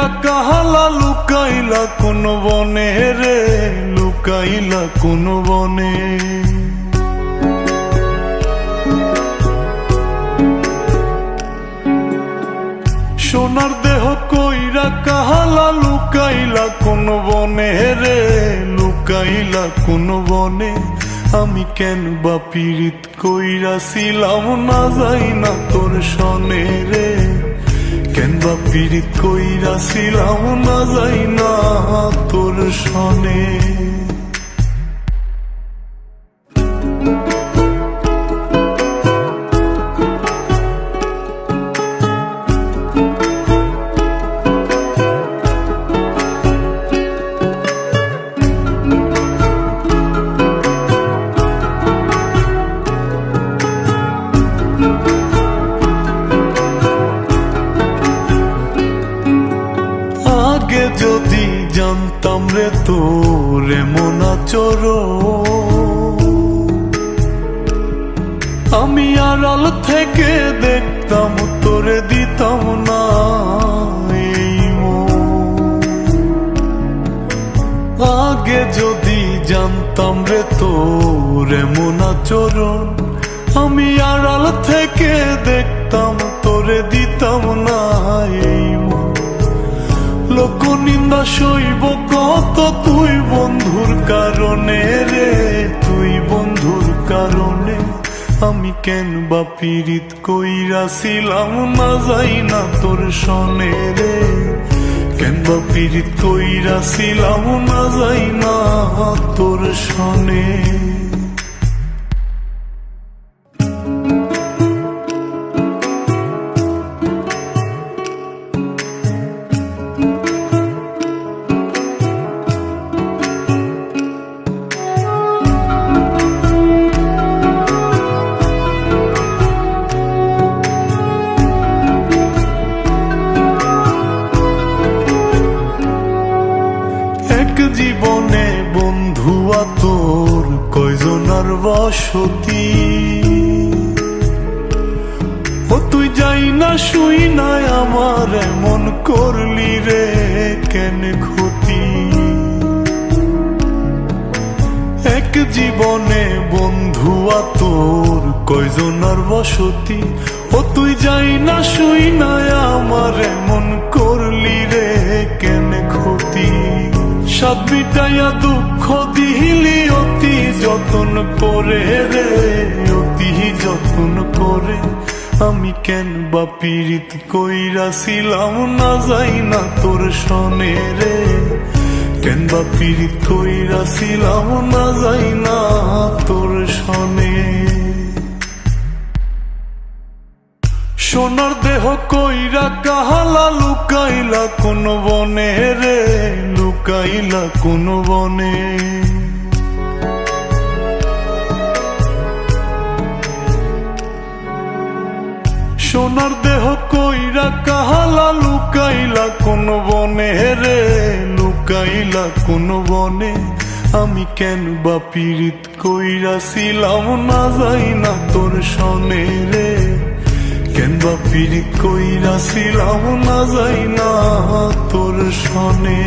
কইরা কাহালা লুকাইলা কোন বনে রে, লুকাইলা কোন বনে। সোনার দেহ কইরা কাহালা লুকাইলা কোন বনে রে, লুকাইলা কোন বনে। আমি কেন বা পীড়িত কইরাছিলাম না যাই না তোর সনে রে, কেন বা পীড়িত কইরাছিলাম না যাই না তোর সনে। আগে যদি জানতাম রে তোর এমন আচরণ, আমি আড়াল থেকে দেখতাম তোরে দিতাম না এই মন। আগে যদি জানতাম রে তোর এমন আচরণ, আমি আড়াল থেকে দেখতাম তোরে দিতাম না এই মন। লোক নিন্দা সইব কত তুই বন্ধুর কারণে রে, তুই বন্ধুর কারণে। আমি কেন বা পীড়িত কইরাছিলাম না যাই না তোর সনে রে, কেন বা পীড়িত কইরাছিলাম না যাই না তোর সনে। জীবনে বন্ধু তোর কয়জনার বসতি, ও তুই যাই না শুই নাই আমার এমন করলি রে কেন ক্ষতি। এক জীবনে বন্ধু তোর কয়জনার বসতি, ও তুই যাই না শুই নাই আমার এমন করলি রে কেন ক্ষতি। সাত মিটাইয়া দুঃখ দিলি অতি যতন করে রে, অতি যতন করে। আমি কেন বা পীড়িত কইরাছিলাম না যাই না তোর সনে রে, কেন বা পীড়িত কইরাছিলাম না যাই না তোর সনে। সোনার দেহ কইরা কাহালা লুকাইলা কোন বনে রে, লুকাইলা কোন বনে। সোনার দেহ কইরা কাহালা লুকাইলা কোন বনে রে, লুকাইলা কোন বনে। আমি কেন বা পীড়িত কইরাছিলাম না যাই না তোর সনে রে, কেন বা পীড়িত কইরাছিলাম না যাই না তোর সনে।